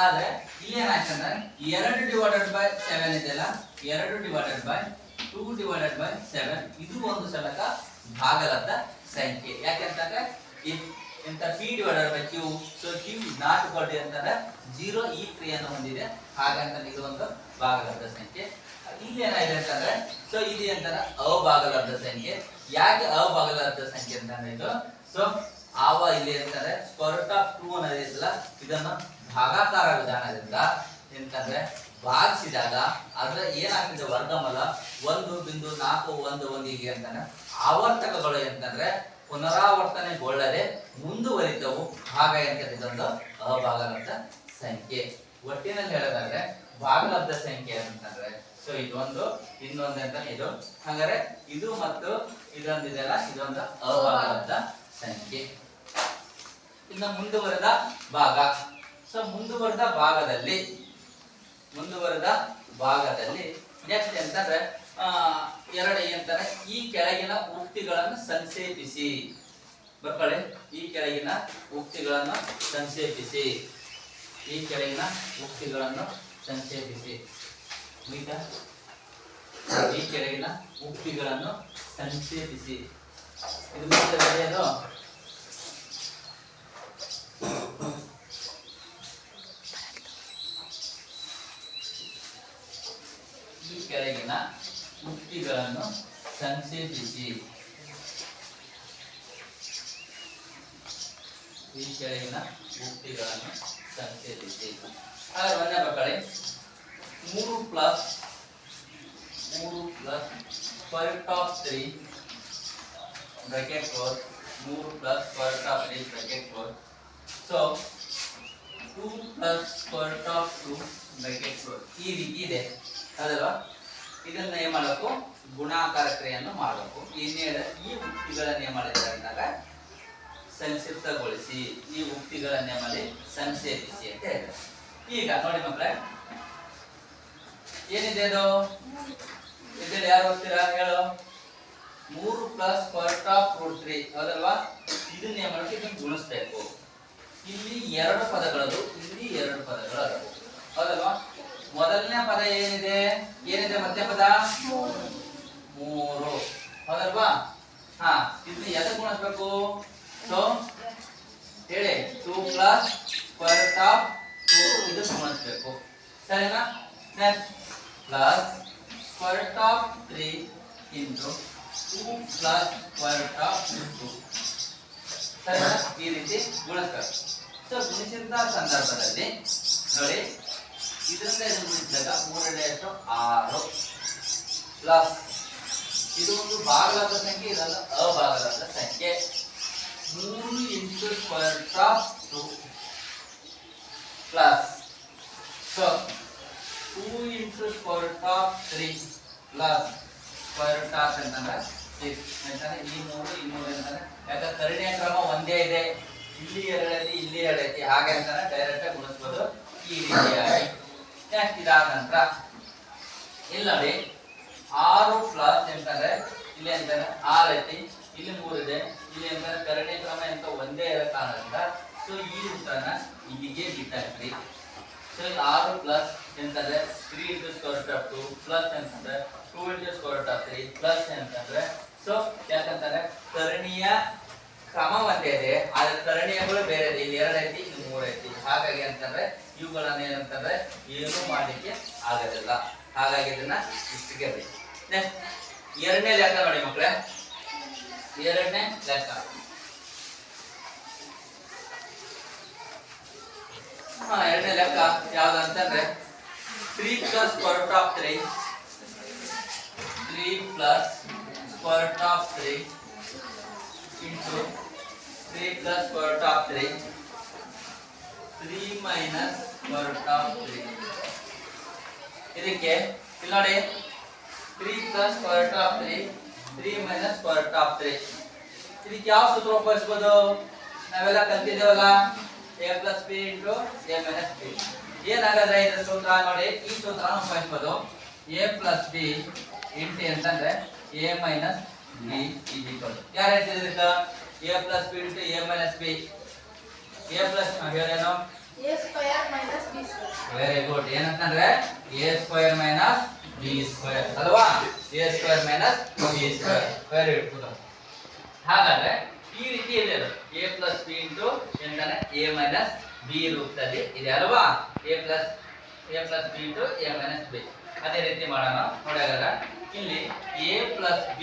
ಆದ್ರೆ ಇಲ್ಲಿ ಏನಾಗ್ತಂದ್ರೆ 2 divided by 7 ಇದೆಯಲ್ಲ, 2 divided by 2 divided by 7 ಇದು ಒಂದು ಸಮೇತ ಭಾಗಲಬ್ಧ ಸಂಖ್ಯೆ. ಯಾಕೆಂತಂದ್ರೆ ಇಂತ p/q, so q is not equal to ಅಂತಂದ್ರೆ 0 ಈ ಕ್ರಿಯೆಯನ್ನು ಹೊಂದಿದೆ. ಹಾಗಂತ ಇದು ಒಂದು ಭಾಗಲಬ್ಧ ಸಂಖ್ಯೆ. ಇಲ್ಲಿ ಏನಾಗಿದೆ ಅಂತಂದ್ರೆ ಸೊ ಇದು ಅಂತಾನೆ ಅಭಾಗಲಬ್ಧ ಸಂಖ್ಯೆ. ಯಾಕೆ ಅಭಾಗಲಬ್ಧ ಸಂಖ್ಯೆ ಅಂತಂದ್ರೆ ಇದು ಸೊ ಇಲ್ಲಿ ಅಂತಂದ್ರೆ √2 ಅನ್ನೋದಿಲ್ಲ, ಇದನ್ನು ಭಾಗಾಕಾರ ವಿಧಾನದಿಂದ ಎಂತಂದ್ರೆ ಭಾಗಿಸಿದಾಗ ಅದ್ರ ಏನಾಗ್ತಿದೆ ವರ್ಗಮೂಲ 1.411 ಅಂತಾನೆ ಆವರ್ತಕಗಳು ಎಂತಂದ್ರೆ ಪುನರಾವರ್ತನೆಗೊಳ್ಳದೆ ಮುಂದುವರಿತವು. ಹಾಗಾಗಿ ಇದೊಂದು ಅಭಾಗಲಬ್ಧ ಸಂಖ್ಯೆ. ಒಟ್ಟಿನಲ್ಲಿ ಹೇಳೋದಾದ್ರೆ ಭಾಗಲಬ್ಧ ಸಂಖ್ಯೆ ಅಂತಂದ್ರೆ ಸೊ ಇದೊಂದು ಇನ್ನೊಂದು ಅಂತ ಇದು. ಹಾಗಾದ್ರೆ ಇದು ಮತ್ತು ಇದೊಂದಿದೆಲ್ಲ ಇದೊಂದು ಅಭಾಗಲಬ್ಧ ಸಂಖ್ಯೆ. ಇನ್ನು ಮುಂದುವರೆದ ಭಾಗ. ಸೊ ಮುಂದುವರೆದ ಭಾಗದಲ್ಲಿ ನೆಕ್ಸ್ಟ್ ಅಂತಂದ್ರೆ ಎರಡು ಏನಂತಾರೆ, ಈ ಕೆಳಗಿನ ಉಕ್ತಿಗಳನ್ನು ಸಂಕ್ಷೇಪಿಸಿ. ಬರ್ಕೊಳ್ಳಿ, ಈ ಕೆಳಗಿನ ಉಕ್ತಿಗಳನ್ನು ಸಂಕ್ಷೇಪಿಸಿ. ಈ ಕೆಳಗಿನ ಉಕ್ತಿಗಳನ್ನು ಸಂಕ್ಷೇಪಿಸಿ. ಈ ಕೆಳಗಿನ ಉಕ್ತಿಗಳನ್ನು ಸಂಕ್ಷೇಪಿಸಿ. ಇದು ಬರೆಯೋದು ಈ ಕೆಳಗಿನ ಉಕ್ತಿಗಳನ್ನು ಸಂಕ್ಷೇಪಿಸಿ. ಈ ಕೆಳಗಿನ ಉಕ್ತಿಗಳನ್ನು ಸಂಕ್ಷೇಪಿಸಿ. ಹಾಗಾದ್ರೆ ಒಂದೇ ಮಕ್ಕಳೇ 3 + √3 bracket close 3 + √3 bracket close. So 2 + √2 bracket close. ಈ ರೀತಿ ಇದೆ ಅದಲ್ವಾ. ಇದನ್ನ ಏನ್ ಮಾಡಬೇಕು, ಗುಣಾಕಾರ ಕ್ರಿಯೆಯನ್ನು ಮಾಡಬೇಕು. ಈ ಉಕ್ತಿಗಳನ್ನ ಏನ್ ಮಾಡಿದ್ದಾರೆ ಅಂದಾಗ ಸಂಕ್ಷಿಪ್ತಗೊಳಿಸಿ, ಈ ಉಕ್ತಿಗಳನ್ನೇ ಮಾಡಿ ಸಂಕ್ಷೇಪಿಸಿ ಅಂತ ಹೇಳ್ತಾರೆ. ಈಗ ನೋಡಿ ಮಕ್ಕಳೇ ಏನಿದೆ ಅದು ಇದ್ರಲ್ಲಿ ಯಾರು ಹೋಗ್ತೀರಾ ಹೇಳು 3 ಪ್ಲಸ್ ಸ್ಕ್ವೇರ್ ಆಫ್ ರೂಟ್ 3 ಹೌದಲ್ವಾ ಇದನ್ನ ಏನ್ ಮಾಡ್ಬೇಕು ಇದನ್ನ ಗುಣಿಸ್ಬೇಕು ಇಲ್ಲಿ ಎರಡು ಪದಗಳದು ಇಲ್ಲಿ ಎರಡು ಪದಗಳು ಹೌದಲ್ವಾ ಮೊದಲನೇ ಪದ ಏನಿದೆ ಮಧ್ಯ ಪದ 3 ಹೌದಲ್ವಾ ಹಾ ಇದನ್ನ ಎದಕ್ಕೆ ಗುಣಿಸ್ಬೇಕು ಸೊ ಹೇಳಿ 2 ಪ್ಲಸ್ ಸ್ಕ್ವೇರ್ ಆಫ್ 2 ಇದು ಗುಣಿಸ್ಬೇಕು ಸರಿನಾ next plus square of 3 into 2 plus square of 2 ಸರಿನಾ ಈ ರೀತಿ ಗುಣಿಸ್ಬೇಕು ಸೊ ಗುಣಿಸಿದ ಸಂದರ್ಭದಲ್ಲಿ ನೋಡಿ ಇದರಿಂದ ಇದು ಗುಣಿಸಿದಾಗ 3 ಎಷ್ಟು 6 ಪ್ಲಸ್ ಇದು ಒಂದು ಭಾಗಲಬ್ಧ ಸಂಖ್ಯೆ ಇದಲ್ಲ ಅಭಾಗಲಬ್ಧ ಸಂಖ್ಯೆ 3 into square of 2 plus so 2 into square of 3 plus square of ಅಂತಂದ್ರೆ 6 ಅಂತಂದ್ರೆ ಈ 3 ಅಂತಂದ್ರೆ ಯಾಕಂದ್ರೆ ಕರ್ಣೀಯ ಕ್ರಮ ಒಂದೇ ಇದೆ ಇಲ್ಲಿ 2 ಐತಿ ಇಲ್ಲಿ 2 ಐತಿ ಹಾಗೆ ಅಂತಾನೆ ಡೈರೆಕ್ಟ್ ಆಗಿ ಗುಣಿಸಬಹುದು ಈ ರೀತಿಯಾಗಿ ನೆಕ್ಸ್ಟ್ ಇದಾದ ನಂತರ ಇಲ್ಲಿ ನೋಡಿ 6 ಪ್ಲಸ್ ಅಂತಂದ್ರೆ ಇಲ್ಲಿ ಅಂತಾನೆ 6 ಐತಿ ಇಲ್ಲಿ 3 ಇದೆ ಇಲ್ಲಿ ಅಂತಾನೆ ಕರ್ಣೀಯ ಕ್ರಮ ಅಂತ ಒಂದೇ ಇರೋ ಕಾರಣದಿಂದ ಸೊ ಈ ಉತ್ತರನ ಇಲ್ಲಿಗೆ ಬಿಟ್ಟಾಕ್ರಿ ಸೊ 6 ಪ್ಲಸ್ ಅಂತಂದ್ರೆ 3 ಇಂಟು ಸ್ಕ್ವೇರ್ ಆಫ್ 2 ಪ್ಲಸ್ ಅಂತಂದ್ರೆ 2 ಇಂಟು ಸ್ಕ್ವೇರ್ ಆಫ್ 3 ಪ್ಲಸ್ ಅಂತಂದ್ರೆ ಸೊ ಯಾಕಂತಂದ್ರೆ ಕರ್ಣೀಯ ಕ್ರಮ ಒಂದೇ ಇದೆ ಆದ್ರೆ ಕರ್ಣೀಯಗಳು ಬೇರೆ ಇದೆ ಇಲ್ಲಿ 2 ಐತಿ ಇಲ್ಲಿ 3 ಐತಿ ಹಾಗಾಗಿ ಅಂತಂದ್ರೆ ಇವುಗಳನ್ನ ಏನಂತಂದ್ರೆ ಏನು ಮಾಡಲಿಕ್ಕೆ ಆಗೋದಿಲ್ಲ ಹಾಗಾಗಿ ಇದನ್ನ ಇಷ್ಟಿಗೆ ಬೇಕು ನೆಕ್ಸ್ಟ್ ಎರಡನೇ ಲೆಕ್ಕ ನೋಡಿ ಮಕ್ಕಳೇ ಎರಡನೇ ಲೆಕ್ಕ ಎರಡನೇ ಲೆಕ್ಕ ಯಾವ್ದು ಅಂತಂದ್ರೆ 3 plus square root of 3 plus square root of 3 into 3 plus square root of 3 minus square root of 3 ಇದಕ್ಕೆ ಇಲ್ಲಿ ನೋಡಿ 3 plus square root of 3 minus square root of 3 ಇದಕ್ಕೆ ಯಾವ ಸೂತ್ರ ಉಪಯೋಗಿಸಬಹುದು ನಾವೆಲ್ಲ ಕಲ್ತಿದ್ದೇವಲ್ಲ a plus b into a minus b ಏನಾಗದ್ರೆ ಇದರ ಸೂತ್ರ ನೋಡಿ ಈ ಸೂತ್ರನ ಉಪಯೋಗಿಸಬಹುದು a plus b into ಅಂತಂದ್ರೆ a minus b is equal ಯಾರು ಹೇಳ್ತಿದ್ರು a plus b into a minus b a plus ಹೇಳೇನು a square minus b square very good ಏನಂತಂದ್ರೆ a square minus b square ಅಲ್ವಾ a square minus b square very good ಹಾಗಾದ್ರೆ ಈ ರೀತಿ ಇದೆ a plus b into ಎಂತಾನೆ a minus b ರೂಪದಲ್ಲಿ ಇದೆ ಅಲ್ವಾ a plus b into a minus b ಅದೇ ರೀತಿ ಮಾಡೋಣ ನೋಡೋಣ ಇಲ್ಲಿ a plus b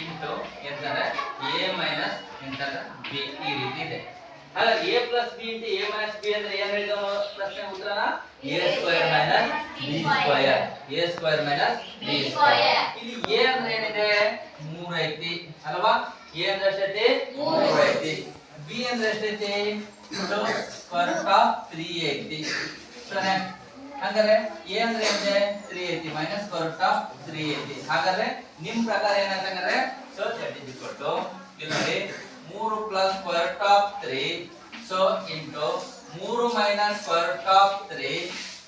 into ಎಂತಾನೆ a minus ಎಂತಾನೆ b ಈ ರೀತಿ ಇದೆ ಹಾಗಾದ್ರೆ a plus b into a minus b ಅಂದ್ರೆ ಏನು ಹೇಳಿದೋ ಪ್ರಶ್ನೆ ಉತ್ತರನ a square minus b square a square minus b square ಇಲ್ಲಿ a ಅಂದ್ರೆ ಏನಿದೆ 3 ಐತಿ ಅಲ್ವಾ a ಅಂದ್ರೆ ಎಷ್ಟೈತಿ 3 ಐತಿ b ಅಂದ್ರೆ ಎಷ್ಟೈತಿ ಸ್ಕ್ವೇರ್ ರೂಟ್ ಆಫ್ 3 ಐತಿ ಸರಿ ಹಾಗಾದ್ರೆ a ಅಂದ್ರೆ ಏನಿದೆ 3 ಐತಿ ಮೈನಸ್ ಸ್ಕ್ವೇರ್ ರೂಟ್ ಆಫ್ 3 ಐತಿ ಹಾಗಾದ್ರೆ ನಿಮ್ಮ ಪ್ರಕಾರ ಏನಂತಂದ್ರೆ so that is equal to ಇಲ್ಲಿ ನೋಡಿ 3 plus square root of 3 so into 3 minus square root of 3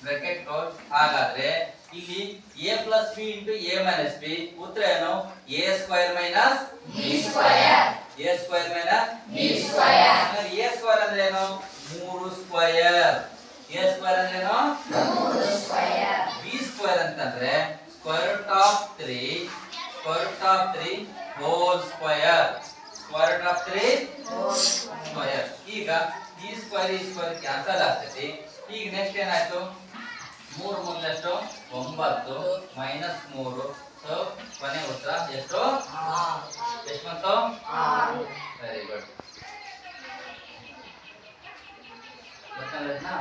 bracket close ಹಾಗಾದ್ರೆ ಇಲ್ಲಿ a plus b into a minus b ಉತ್ತರ ಏನು a square minus b square a square minus b square ಅಂದ್ರೆ a square ಅಂದ್ರೆ ಏನು 3 square a square ಅಂದ್ರೆ ಏನು 3 square b square ಅಂತಂದ್ರೆ square root of 3 whole square square root of 3 whole square ಈಗ ಈ ಸ್ಕ್ವೇರ್ ಕ್ಯಾನ್ಸಲ್ ಆಗ್ತೈತಿ ಈಗ ನೆಕ್ಸ್ಟ್ ಏನಾಯ್ತು 3 ಮುಂದೆಷ್ಟು 9 ಮೈನಸ್ 3 ಸೊ ಕೊನೆ ಉತ್ತರ ಎಷ್ಟು 6 ಎಷ್ಟು ಬಂತು 6 ವೆರಿ ಗುಡ್ ಗೊತ್ತಾಯ್ತಾ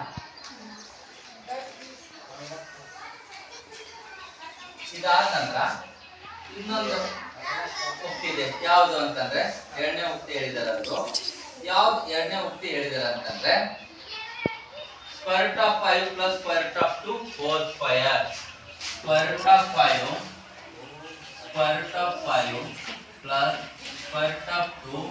ಇದಾದ ನಂತರ ಇನ್ನೊಂದು ಉಕ್ತಿ ಇದೆ ಯಾವುದು ಅಂತಂದ್ರೆ ಎರಡನೇ ಉಕ್ತಿ ಹೇಳಿದಾರೆ ಅದು ಯಾವ್ದು ಎರಡನೇ ಉಕ್ತಿ ಹೇಳಿದಾರೆ ಅಂತಂದ್ರೆ square root of 5 plus square root of 2 whole square square root of 5 plus square root of 2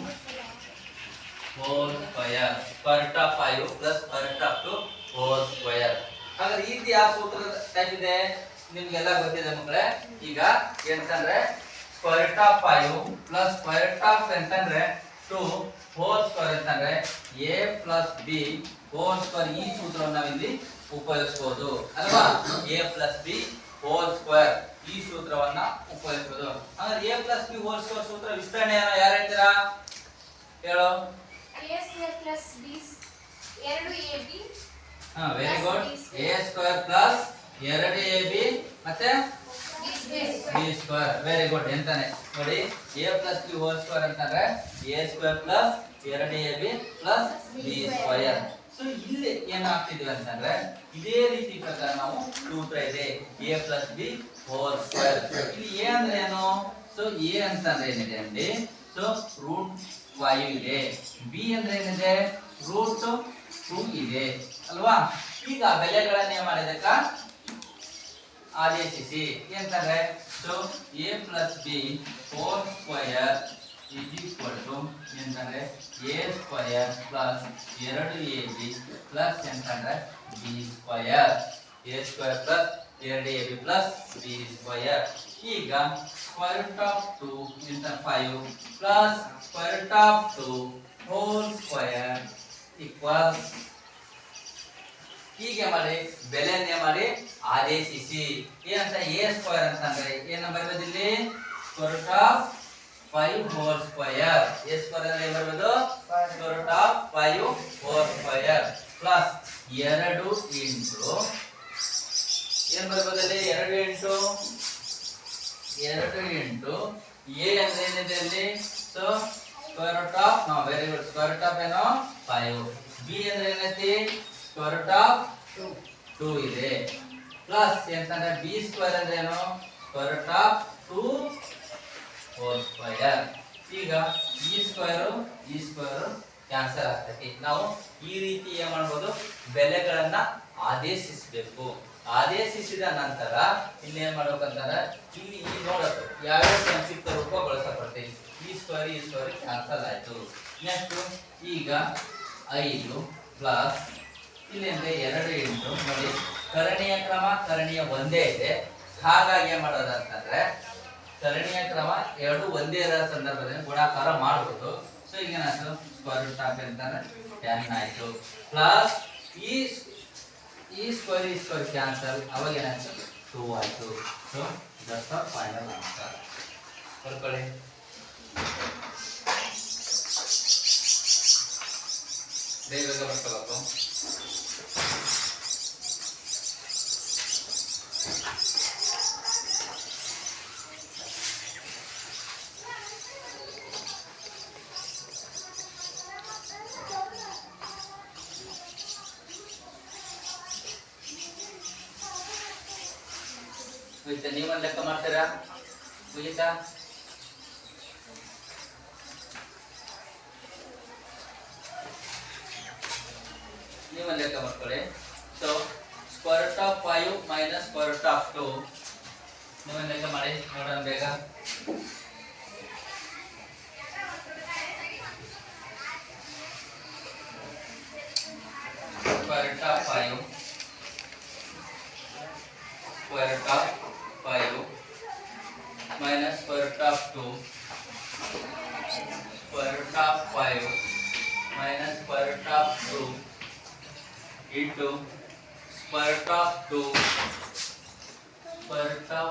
whole square square root of 5 plus square root of 2 whole square. ಹಾಗಾದ್ರೆ ಈ ರೀತಿ ಯಾವ ಸೂತ್ರದ ಟೈಪ್ ಇದೆ ನಿಮ್ಗೆಲ್ಲ ಗೊತ್ತಿದೆ ಮಕ್ಕಳೇ. ಈಗ ಎಂತಂದ್ರೆ square root of 5 plus square root of ಎಂತಂದ್ರೆ 2 ಹೋಲ್ ಸ್ಕ್ವೇರ್ ಅಂತಂದ್ರೆ a plus b whole square. ಈ ಸೂತ್ರವನ್ನು ನಾವು ಇಲ್ಲಿ ಉಪಯೋಗಿಸಬಹುದು ಅಲ್ವಾ. a plus b whole square ಈ ಸೂತ್ರವನ್ನ ಉಪಯೋಗಿಸಬಹುದು. ಹಾಗಾದ್ರೆ a plus b whole square ಸೂತ್ರ ವಿಸ್ತರಣೆ ಯಾರು ಹೇಳ್ತೀರಾ ಹೇಳು. A square plus B 2ab very good. a square plus 2ab ಮತ್ತೆ b ಸ್ಕ್ವೇರ್. Very good. ಎಂತಾನೆ ನೋಡಿ a plus b whole square ಅಂತಂದ್ರೆ a square plus 2ab plus b square. So ಇಲ್ಲಿ ಏನಾಗ್ತಿದ್ವಿ ಅಂತಂದ್ರೆ ಇದೇ ರೀತಿ ಪ್ರಕಾರ ನಾವು ಸೂತ್ರ ಇದೆ a plus b whole square. ಇಲ್ಲಿ a ಅಂದ್ರೆ ಏನು? ಸೊ a ಅಂತಂದ್ರೆ ಏನಿದೆ ಅಂడి ಸೊ ರೂಟ್ 5 ಇದೆ. b ಅಂದ್ರೆ ಏನಿದೆ? ರೂಟ್ 2 ಇದೆ ಅಲ್ವಾ. ಈಗ ಬೆಲೆಗಳನ್ನ ಏನ್ ಮಾಡಿದಕ್ಕ ಆದೇಶಿಸಿ ಎಂತಂದ್ರೆ so a plus b whole square is equal to ಎಂತಂದ್ರೆ a square plus 2ab plus ಎಂತಂದ್ರೆ b square. a square plus 2ab plus b square. ಈಗ ಸ್ಕ್ವೇರ್ ರೂಟ್ ಆಫ್ 2 ಇಂತ 5 plus square root of 2 whole square equals. ಹೀಗೆ ಮಾಡಿ ಬೆಲೆಯನ್ನೇ ಮಾಡಿ ಆದೇಶಿಸಿ. ಏನಂತ a square ಅಂತಂದ್ರೆ ಏನ ಬರೆಯೋದು ಇಲ್ಲಿ square root of 5 whole square. a square ಅಂದ್ರೆ ಏನು ಬರೆಯೋದು? Square root of 5 whole square plus 2 into ಏನು ಬರೆಯೋದು ಅಲ್ಲಿ 2 ಇಂಟು a ಅಂದ್ರೆ ಏನಿದೆ ಅಲ್ಲಿ so square root of very good square root of ಏನು 5. b ಅಂದ್ರೆ ಏನೈತಿ ಸ್ಕ್ವೇರ್ ರೂಟ್ ಆಫ್ 2 ಇದೆ ಪ್ಲಸ್ ಎಂತಂದ್ರೆ b ಸ್ಕ್ವೇರ್ ಅಂದ್ರೆ ಏನು square root of 2 whole square. ಈಗ ಈ ಸ್ಕ್ವೇರ್ ಕ್ಯಾನ್ಸಲ್ ಆಗ್ತೈತಿ. ನಾವು ಈ ರೀತಿ ಏನ್ ಮಾಡಬಹುದು ಬೆಲೆಗಳನ್ನ ಆದೇಶಿಸಬೇಕು. ಆದೇಶಿಸಿದ ನಂತರ ಇಲ್ಲಿ ಏನ್ ಮಾಡ್ಬೇಕಂತಂದ್ರೆ ಇಲ್ಲಿ ಈ ನೋಡಬೇಕು ಯಾವ್ಯಾವ ಸಂಕ್ಷಿಪ್ತ ರೂಪ ಬಳಸಲ್ಪಡ್ತೈತಿ. ಈ ಸ್ಕ್ವೇರ್ ಕ್ಯಾನ್ಸಲ್ ಆಯ್ತು. ನೆಕ್ಸ್ಟ್ ಈಗ 5 ಪ್ಲಸ್ ಇಲ್ಲಿಂದ 2 ಇಂಟು ನೋಡಿ ಕರಣೀಯ ಕ್ರಮ ಕರಣೀಯ ಒಂದೇ ಇದೆ. ಹಾಗಾಗಿ ಏನ್ ಮಾಡೋದು ಅಂತಂದ್ರೆ ಕರಣೀಯ ಕ್ರಮ ಎರಡು ಒಂದೇ ಇರೋ ಸಂದರ್ಭದಲ್ಲಿ ಗುಣಾಕಾರ ಮಾಡಬಹುದು. ಸೊ ಈಗ ಏನಾಯ್ತು ಸ್ಕ್ವೇರ್ ರೂಟ್ ಆಫ್ ಅಂತಂದ್ರೆ 10 ಆಯ್ತು ಪ್ಲಸ್ ಈ ಸ್ಕ್ವೇರ್ ಕ್ಯಾನ್ಸಲ್ ಅವಾಗ ಏನಾಯ್ತು 2 ಆಯ್ತು. So that's the final answer. ಬರ್ಕೊಳ್ಳಿ. ಬೇಗ ಬರ್ಕೊಳ್ಳೋದು. ನೀವೊಂದು ಲೆಕ್ಕ ಮಾಡ್ತೀರಾ ಮುಗಿತಾ? ನೀವೊಂದು ಲೆಕ್ಕ ಮಾಡ್ಕೊಳ್ಳಿ. So square root of 5 minus square root of 2 ನೀವೊಂದು ಲೆಕ್ಕ ಮಾಡಿ ನೋಡೋಣ ಬೇಗ. Square root of 5 square root of 5 minus square root of 2 square root of 5 minus square root of 2 into square root of 2 square root of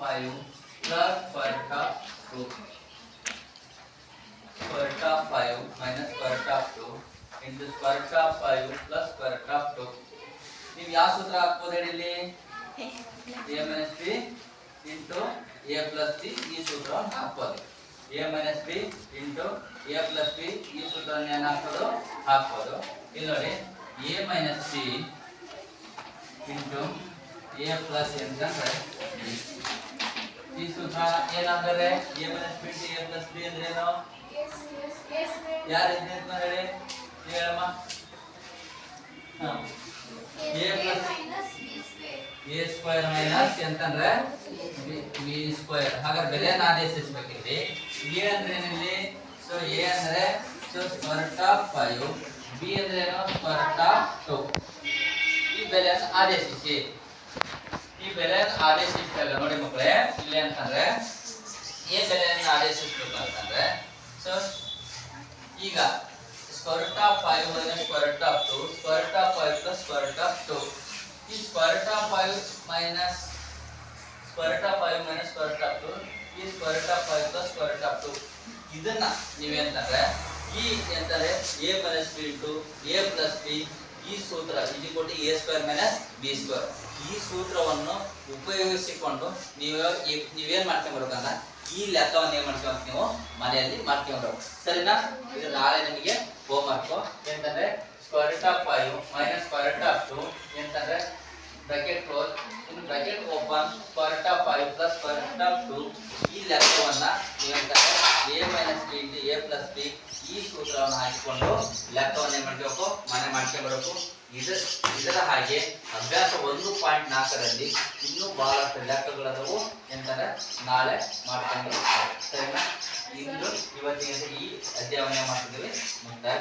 5 plus square root of 2 square root of 5 minus square root of 2 into square root of 5 plus square root of 2. ನೀವು ಯಾವ ಸೂತ್ರ ಹಾಕ್ಬೋದು ಹೇಳಿ ಇಲ್ಲಿ? a minus b into a plus b ಈ ಸೂತ್ರವನ್ನು ಹಾಕ್ಬೋದು. a minus b into a plus b ಈ ಸೂತ್ರವನ್ನು ಏನು ಹಾಕ್ಬೋದು. ಇಲ್ಲಿ ನೋಡಿ a minus b into a plus ಅಂತಂದ್ರೆ ಈ ಸೂತ್ರ ಏನಾಗ್ತದೆ? a minus b into a plus b ಅಂದ್ರೆ ಏನು? ಯಾರು ಇದ್ನೇ ಅಂತ ಹೇಳಿ ಹೇಳಮ್ಮ. a ಸ್ಕ್ವೇರ್ ಮೈನಸ್ ಅಂತಂದ್ರೆ ಬಿ ಸ್ಕ್ವೇರ್. ಹಾಗಾದ್ರೆ ಬೆಲೆಯನ್ನು ಆದೇಶಿಸಬೇಕಿಲ್ಲಿ. a ಅಂದ್ರೆ ಏನಿಲ್ಲಿ? ಸೊ a ಅಂದ್ರೆ so square root of 5, b ಅಂದ್ರೆ ಏನು ಸ್ಕ್ವೇರ್ ರೂಟ್ ಆಫ್ 2. ಈ ಬೆಲೆಯನ್ನು ಆದೇಶಿಸಿ. ಈ ಬೆಲೆಯನ್ನು ಆದೇಶಿಸಿದಾಗ ನೋಡಿ ಮಕ್ಕಳೇ, ಇಲ್ಲಿ ಅಂತಂದ್ರೆ ಈ ಬೆಲೆಯನ್ನು ಆದೇಶಿಸಬೇಕು ಅಂತಂದ್ರೆ ಸೊ ಈಗ square root of 5 minus square root of 2, square root of 5 plus square root of 2. ಈ square root of 5 minus square root of 5 minus square root of 2, ಈ square root of 5 plus square root of 2. ಇದನ್ನ ನೀವೇಂತಂದ್ರೆ ಈ ಎಂತಾರೆ a minus b into a plus b, ಈ ಸೂತ್ರ a square minus b square. ಈ ಸೂತ್ರವನ್ನು ಉಪಯೋಗಿಸಿಕೊಂಡು ನೀವೇನ್ ಮಾಡ್ಕೊಂಡ್ಬರ್ಬೇಕಂದ್ರೆ ಈ ಲೆಕ್ಕವನ್ನು ಏನ್ ಮಾಡ್ತೀವಿ ಅಂತ ನೀವು ಮನೆಯಲ್ಲಿ ಮಾಡ್ಕೊಂಡ್ಬರ್ಬೇಕು. ಸರಿನಾ? ಇದು ನಾಳೆ ನಿಮಗೆ ಹೋಮ್ ವರ್ಕ್. ಎಂತಂದ್ರೆ square root of 5 minus square root of 2 ಎಂತಂದ್ರೆ ಬ್ರಾಕೆಟ್ ಕ್ಲೋಸ್ ಇನ್ನು bracket open square root of 5 plus square root of 2. ಈ ಲೆಕ್ಕವನ್ನ ನೀವೆಂತಂದ್ರೆ a minus b into a plus b, ಈ ಸೂತ್ರವನ್ನು ಹಾಕಿಕೊಂಡು ಲೆಕ್ಕವನ್ನು ಏನ್ ಮಾಡ್ಬೇಕು ಮನೆ ಮಾಡ್ಕೊಂಡ್ಬರ್ಬೇಕು. ಇದರ ಹಾಗೆ ಅಭ್ಯಾಸ 1.4ರಲ್ಲಿ ಇನ್ನೂ ಬಹಳಷ್ಟು ಲೆಕ್ಕಗಳದವು ಎಂತಂದ್ರೆ ನಾಳೆ ಮಾಡ್ಕೊಂಡು ಸರಿನಾ? ಇಂದು ಇವತ್ತಿಗೆ ಈ ಅಧ್ಯಾಯವನ್ನು ಮಾಡ್ತಿದ್ದೀವಿ ಮುಕ್ತಾಯ.